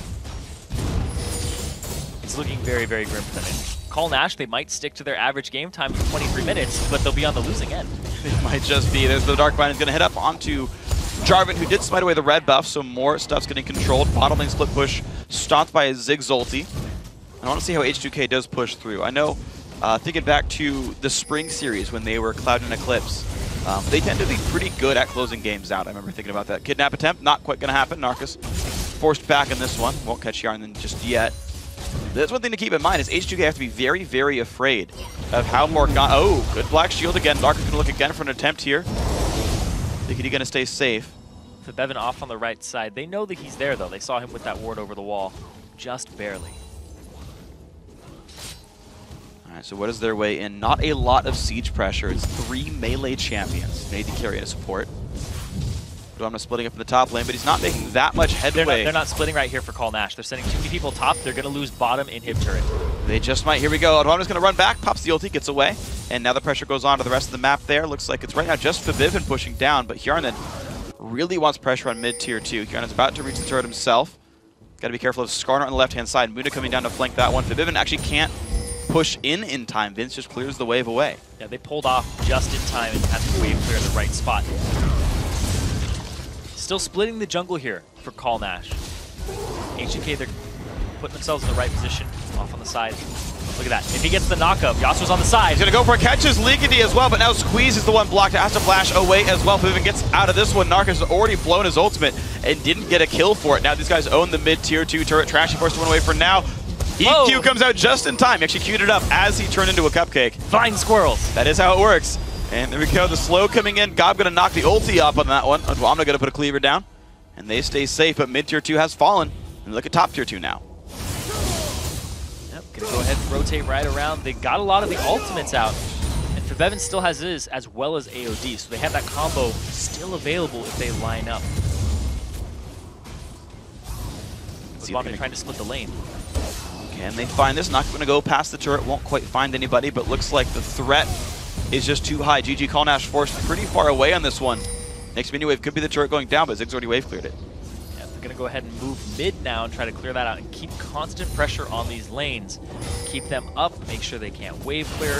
It's looking very, very grim for them. Nash, they might stick to their average game time of 23 minutes, but they'll be on the losing end. It might just be. There's the Dark Bind is going to head up onto Jarvan, who did smite away the red buff, so more stuff's getting controlled. Bottom lane split push, stomped by a Ziggs ulti. I want to see how H2K does push through. I know, thinking back to the spring series when they were Cloud and Eclipse, they tend to be pretty good at closing games out. I remember thinking about that. Kidnap attempt, not quite going to happen. Narcus forced back in this one. Won't catch Yarn just yet. That's one thing to keep in mind is H2K have to be very, very afraid of how Morgana... Oh, good Black Shield again. Narcus going to look again for an attempt here. Think he's going to stay safe. The Bevan off on the right side. They know that he's there, though. They saw him with that ward over the wall. Just barely. Alright, so what is their way in? Not a lot of siege pressure. It's 3 melee champions. They need to carry a support. Odwamna splitting up in the top lane, but he's not making that much headway. They're not splitting right here for Nash. They're sending too many people top. They're going to lose bottom inhib turret. They just might. Here we go. Odwamna's going to run back, pops the ulti, gets away. And now the pressure goes on to the rest of the map there. Looks like it's right now just Fabivin pushing down, but Hjarnan really wants pressure on mid-tier 2. Hjarnan's about to reach the turret himself. Got to be careful of Skarner on the left-hand side. Muna coming down to flank that one. Fabivin actually can't push in time. Vince just clears the wave away. Yeah, they pulled off just in time and had the wave clear in the right spot. Still splitting the jungle here for Nash. H2K, they're putting themselves in the right position, off on the side. Look at that. If he gets the knockup, Yasuo's on the side. He's going to go for it. Catches Liggity as well, but now Squeeze is the one blocked. Has to flash away as well. Fabivin gets out of this one. Narcus has already blown his ultimate and didn't get a kill for it. Now these guys own the mid-tier 2 turret. Trashy forced one away for now. EQ comes out just in time. He actually queued it up as he turned into a cupcake. Fine squirrels. That is how it works. And there we go. The slow coming in. Gob going to knock the ulti up on that one. Odwamna going to put a cleaver down. And they stay safe, but mid-tier 2 has fallen. And look at top tier 2 now. Yep, gonna go ahead and rotate right around. They got a lot of the ultimates out. And Fabivin still has his as well as AOD, so they have that combo still available if they line up. Odwamna trying to split the lane. Can they find this? Not going to go past the turret. Won't quite find anybody, but looks like the threat is just too high. GG Nash forced pretty far away on this one. Next mini wave could be the turret going down, but Ziggs already wave cleared it. Yeah, they're going to go ahead and move mid now and try to clear that out and keep constant pressure on these lanes. Keep them up, make sure they can't wave clear.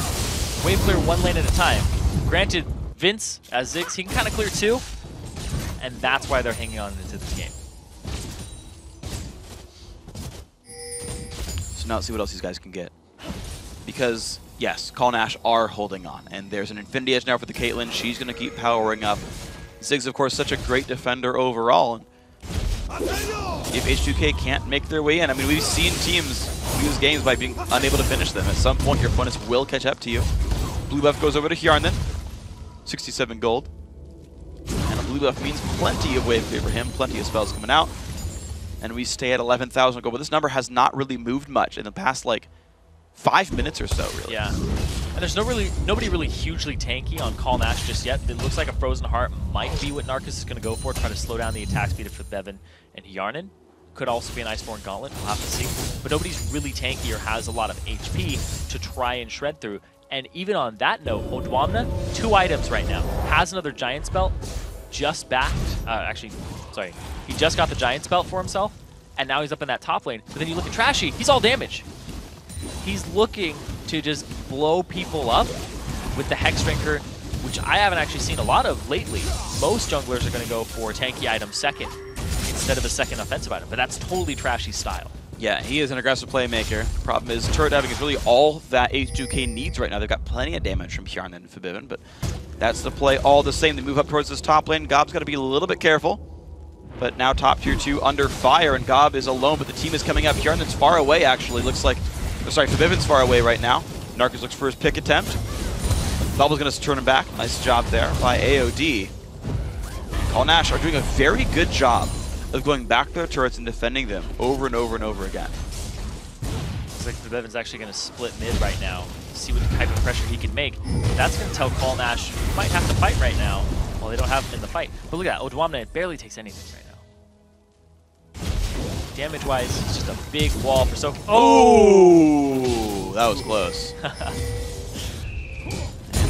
Wave clear one lane at a time. Granted, Vince, as Ziggs, he can kind of clear two, and that's why they're hanging on into this game. So now let's see what else these guys can get. Because, yes, Nash are holding on, and there's an Infinity Edge now for the Caitlyn. She's going to keep powering up. Ziggs, of course, such a great defender overall. And if H2K can't make their way in, I mean, we've seen teams lose games by being unable to finish them. At some point, your opponents will catch up to you. Blue buff goes over to Hjarnan. 67 gold. And a blue buff means plenty of wave clear for him, plenty of spells coming out. And we stay at 11,000 gold, but this number has not really moved much in the past, like, 5 minutes or so, really. Yeah. And there's nobody really hugely tanky on Call Nash just yet. It looks like a Frozen Heart might be what Narcus is going to go for, try to slow down the attack speed of Bevan and Yarnan. Could also be an Iceborne Gauntlet, we'll have to see. But nobody's really tanky or has a lot of HP to try and shred through. And even on that note, Odwamna, 2 items right now. Has another Giant's Belt, just backed. Actually, sorry. He just got the Giant's Belt for himself, and now he's up in that top lane. But then you look at Trashy, he's all damage. He's looking to just blow people up with the Hex Drinker, which I haven't actually seen a lot of lately. Most junglers are going to go for tanky item second instead of a second offensive item, but that's totally Trashy's style. Yeah, he is an aggressive playmaker. Problem is, turret diving is really all that H2K needs right now. They've got plenty of damage from Hjarnan and Forbidden, but that's the play all the same. They move up towards this top lane. Gob's got to be a little bit careful. But now top tier 2 under fire, and Gob is alone, but the team is coming up. Hjarnan's far away, actually. Looks like, sorry, Forbidden's far away right now. Narcus looks for his pick attempt. Bubble's going to turn him back. Nice job there by AOD. Call Nash are doing a very good job of going back to their turrets and defending them over and over and over again. Looks like Bevan's actually going to split mid right now, see what type of pressure he can make. That's going to tell Call Nash he might have to fight right now. Well, they don't have him in the fight. But look at that, Odwamna barely takes anything right now. Damage-wise, it's just a big wall for Soki. Oh! That was close. And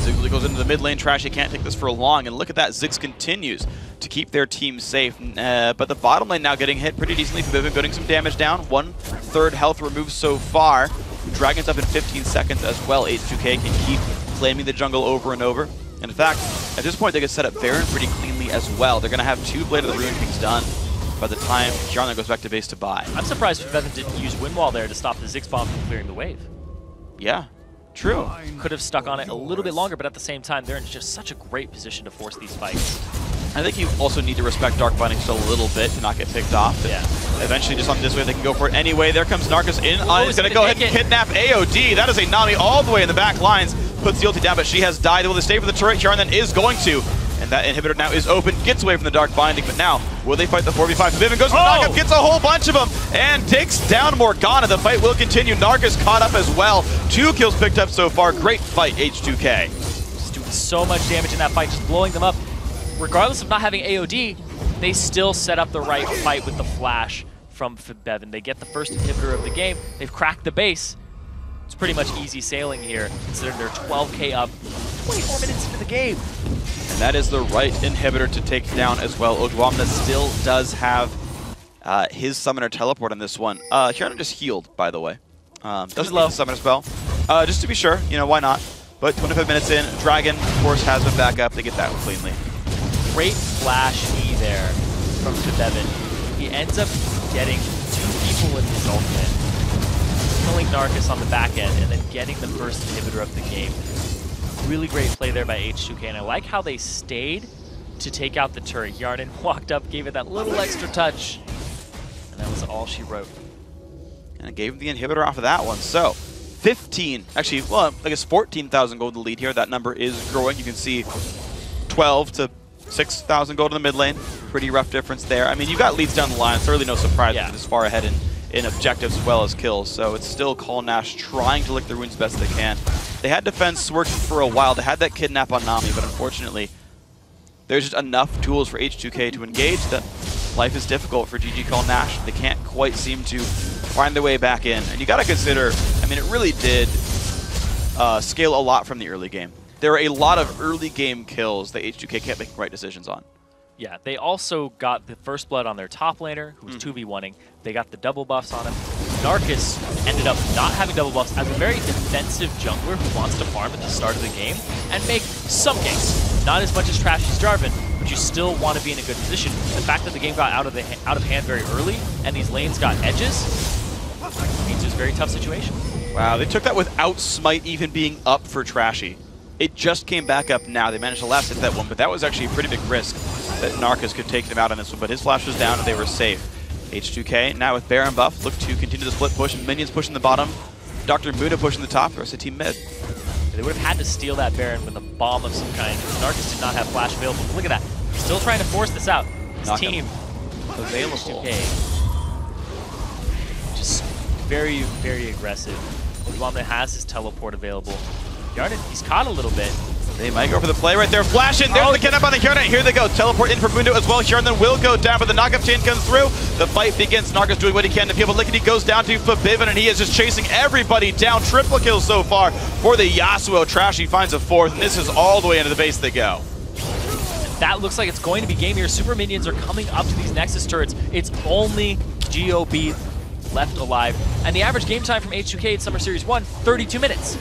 Ziggs goes into the mid lane. Trashy can't take this for long, and look at that, Ziggs continues to keep their team safe. But the bottom lane now getting hit pretty decently. Forbidden putting some damage down. 1/3 health removed so far. Dragon's up in 15 seconds as well. H2K can keep claiming the jungle over and over. And in fact, at this point, they could set up Baron pretty cleanly as well. They're going to have 2 Blade of the Ruined Kings done by the time Hjarnan goes back to base to buy. I'm surprised Bevan didn't use Windwall there to stop the Ziggs bomb from clearing the wave. Yeah, true. Could have stuck on it a little bit longer, but at the same time, they're in just such a great position to force these fights. I think you also need to respect Dark Binding just a little bit to not get picked off. Yeah. Eventually, just on this way, they can go for it anyway. There comes Narcus in. He's going to go ahead and kidnap AOD. That is a Nami all the way in the back lines. Puts the ulti down, but she has died. Will they stay for the turret? Hjarnan is going to. And that inhibitor now is open, gets away from the Dark Binding, but now, will they fight the 4v5? Vivian goes for the knockup, gets a whole bunch of them, and takes down Morgana. The fight will continue. Narcus caught up as well. 2 kills picked up so far. Great fight, H2K. Just doing so much damage in that fight, just blowing them up. Regardless of not having AOD, they still set up the right fight with the flash from Bevan. They get the first inhibitor of the game. They've cracked the base. It's pretty much easy sailing here, considering they're 12k up 24 minutes into the game. And that is the right inhibitor to take down as well. Odwamna still does have his summoner teleport on this one. Hjarnan just healed, by the way. Doesn't need the summoner spell. Just to be sure, you know, why not? But 25 minutes in, Dragon, of course, has been back up. They get that one cleanly. Great flash E there from Bevan. He ends up getting 2 people in his ultimate, killing Narcus on the back end, and then getting the first inhibitor of the game. Really great play there by H2K, and I like how they stayed to take out the turret. Hjarnan walked up, gave it that little extra touch, and that was all she wrote. And it gave him the inhibitor off of that one. So, 15, actually, well, I guess 14,000 gold to lead here. That number is growing. You can see 12 to 6,000 gold in the mid lane. Pretty rough difference there. I mean, you've got leads down the line. It's really no surprise that this far ahead in objectives as well as kills. So it's still Call Nash trying to lick the runes best they can. They had defense working for a while. They had that kidnap on Nami, but unfortunately, there's just enough tools for H2K to engage that life is difficult for GG Call Nash. They can't quite seem to find their way back in. And you got to consider, I mean, it really did scale a lot from the early game. There were a lot of early game kills that H2K kept making right decisions on. Yeah, they also got the first blood on their top laner, who was 2v1ing. They got the double buffs on him. Narcus ended up not having double buffs as a very defensive jungler who wants to farm at the start of the game and make some games. Not as much as Trashy's Jarvan, but you still want to be in a good position. The fact that the game got out of hand very early and these lanes got edges means it's a very tough situation. Wow, they took that without Smite even being up for Trashy. It just came back up now. They managed to last hit that one, but that was actually a pretty big risk that Narcus could take them out on this one, but his flash was down and they were safe. H2K now with Baron buff, look to continue the split push, and minions pushing the bottom. Dr. Muda pushing the top, the rest of the team mid. It They would have had to steal that Baron with a bomb of some kind. Narcus did not have flash available. But look at that. Still trying to force this out. His team, H2K, just very, very aggressive. Wamna has his teleport available. Yarden, he's caught a little bit. They might go for the play right there. Flash in. There's the get up on the Yarden. Here they go. Teleport in from Mundo as well. Yarden will go down, but the knockup chain comes through. The fight begins. Narcus doing what he can to peel, but Lickety goes down to Forbidden, and he is just chasing everybody down. Triple kills so far for the Yasuo. Trashy finds a 4th, and this is all the way into the base they go. That looks like it's going to be game here. Super minions are coming up to these Nexus turrets. It's only GOB left alive. And the average game time from H2K at Summer Series 1, 32 minutes.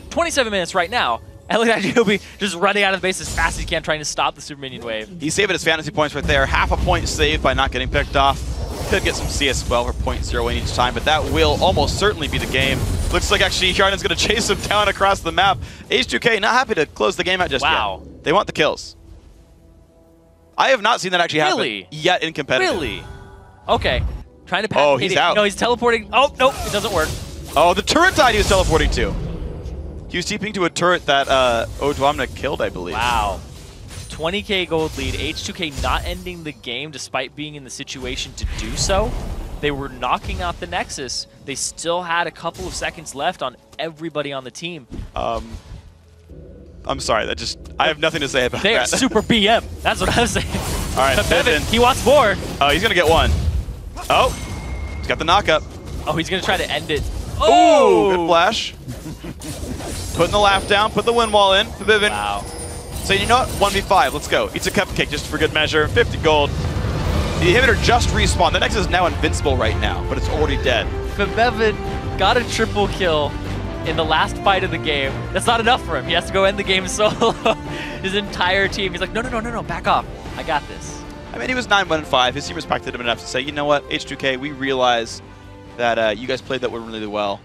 27 minutes right now. And look at GOB just running out of the base as fast as he can, trying to stop the Super Minion wave. He's saving his fantasy points right there. Half a point saved by not getting picked off. Could get some CS as well for 0.01 each time, but that will almost certainly be the game. Looks like actually Yarden's going to chase him down across the map. H2K not happy to close the game out just yet. They want the kills. I have not seen that actually happen yet in competitive. Really? Okay. Trying to pass. Oh, he's out. No, he's teleporting. Oh, nope, it doesn't work. Oh, the turret died he was teleporting to. He was TPing to a turret that Odwamna killed, I believe. Wow. 20k gold lead. H2K not ending the game despite being in the situation to do so. They were knocking out the Nexus. They still had a couple of seconds left on everybody on the team. I'm sorry, I have nothing to say about that. They are super BM. That's what I was saying. All right, Bevan, he wants more. Oh, he's going to get one. Oh, he's got the knockup. Oh, he's going to try to end it. Oh, good flash. Putting the laugh down, put the wind wall in. Forbidden. Wow. So you know what? 1v5, let's go. Eats a cupcake just for good measure. 50 gold. The inhibitor just respawned. The Nexus is now invincible right now, but it's already dead. Bevan got a triple kill in the last fight of the game. That's not enough for him. He has to go end the game solo. His entire team. He's like, no, back off. I got this. I mean, he was 9-1-5. His team respected him enough to say, you know what, H2K, we realize that you guys played that one really well.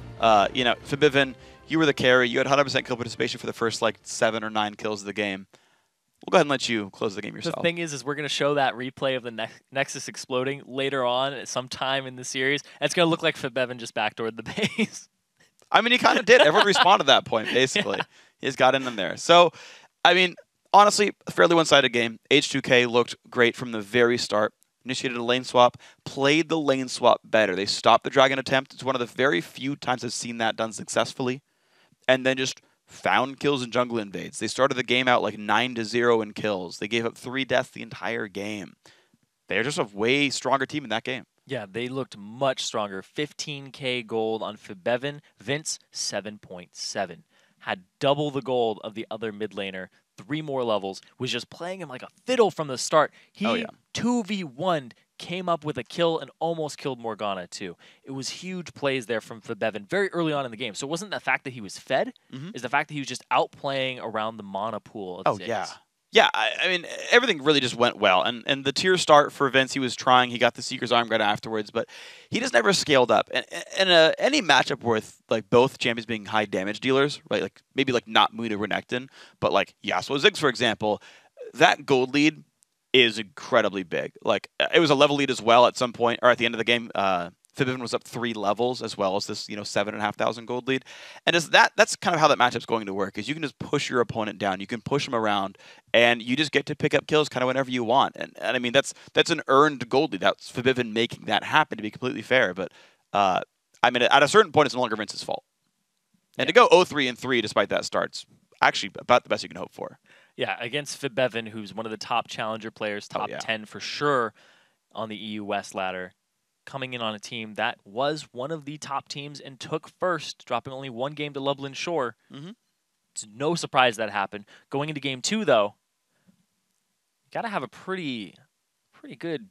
You know, Forbidden, you were the carry. You had 100% kill participation for the first, like, 7 or 9 kills of the game. We'll go ahead and let you close the game yourself. The thing is we're going to show that replay of the Nexus exploding later on sometime in the series. And it's going to look like Forbidden just backdoored the base. I mean, he kind of did. Everyone respawned at that point, basically. Yeah. He just got in there. So, I mean, honestly, a fairly one-sided game. H2K looked great from the very start. Initiated a lane swap, played the lane swap better. They stopped the dragon attempt. It's one of the very few times I've seen that done successfully. And then just found kills in jungle invades. They started the game out like 9-0 in kills. They gave up 3 deaths the entire game. They're just a way stronger team in that game. Yeah, they looked much stronger. 15k gold on Forbidden. Vince, 7.7. Had double the gold of the other mid laner. 3 more levels. Was just playing him like a fiddle from the start. He 2v1'd, came up with a kill, and almost killed Morgana too. It was huge plays there from Forbidden very early on in the game. So it wasn't the fact that he was fed. It's the fact that he was just outplaying around the mana pool of Ziggs. Yeah. Yeah, I mean, everything really just went well. And the tier start for Vince, he was trying. He got the Seeker's Arm Guard afterwards, but he just never scaled up. And any matchup with like both champions being high damage dealers, right? Like maybe like not Muda Renekton, but like Yasuo Ziggs, for example, that gold lead is incredibly big. Like it was a level lead as well at some point, or at the end of the game. Forbidden was up 3 levels as well as this, 7,500 gold lead. And that's kind of how that matchup's going to work, is you can just push your opponent down. You can push them around, and you just get to pick up kills kind of whenever you want. And I mean, that's an earned gold lead. That's Forbidden making that happen, to be completely fair. But, I mean, at a certain point, it's no longer Vince's fault. And to go 0-3-3 despite that start's actually about the best you can hope for. Yeah, against Forbidden, who's one of the top challenger players, top 10 for sure on the EU West ladder. Coming in on a team that was one of the top teams and took first, dropping only 1 game to Lublin Shore. It's no surprise that happened. Going into game 2, though, you got to have a pretty good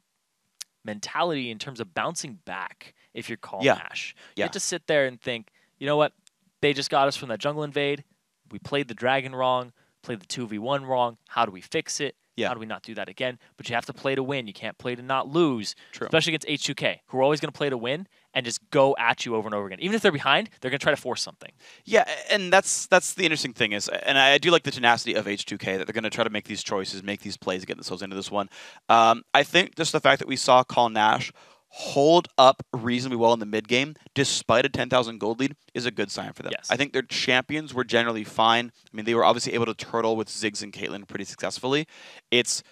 mentality in terms of bouncing back if you're Call Nash. You have to sit there and think, you know what? They just got us from that jungle invade. We played the dragon wrong, played the 2v1 wrong. How do we fix it? How do we not do that again? But you have to play to win. You can't play to not lose. True. Especially against H2K, who are always going to play to win and just go at you over and over again. Even if they're behind, they're going to try to force something. Yeah, and that's the interesting thing is, and I do like the tenacity of H2K, that they're going to try to make these choices, make these plays, get themselves into this one. I think just the fact that we saw Call Nash hold up reasonably well in the mid game, despite a 10,000 gold lead, is a good sign for them. Yes. I think their champions were generally fine. I mean, they were obviously able to turtle with Ziggs and Caitlyn pretty successfully. It's,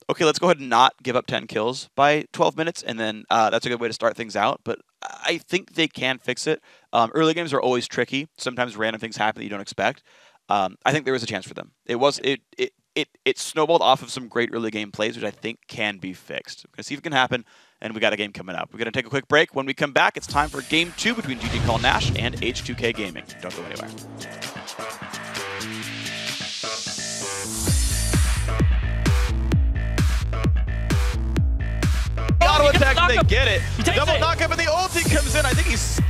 okay, let's go ahead and not give up 10 kills by 12 minutes, and then that's a good way to start things out. But I think they can fix it. Early games are always tricky. Sometimes random things happen that you don't expect. I think there was a chance for them. It snowballed off of some great early game plays, which I think can be fixed. We're going to see if it can happen, and we got a game coming up. We're going to take a quick break. When we come back, it's time for Game 2 between GG Call Nash and H2K Gaming. Don't go anywhere. Auto attack, they get it. Double knockup, and the ulti comes in. I think he's,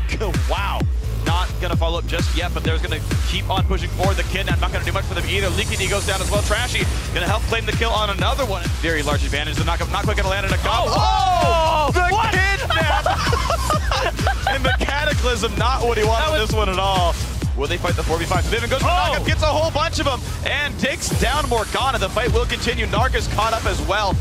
wow. Not going to follow up just yet, but there's going to keep on pushing forward. The Kidnap not going to do much for them either. Liquidy goes down as well. Trashy going to help claim the kill on another one. Very large advantage. The knockup not quite going to land in a combo. Oh! The Kidnap! And the Cataclysm, not what he wanted this one at all. Will they fight the 4v5? Vivian goes for the knockup, gets a whole bunch of them, and takes down Morgana. The fight will continue. Narc is caught up as well.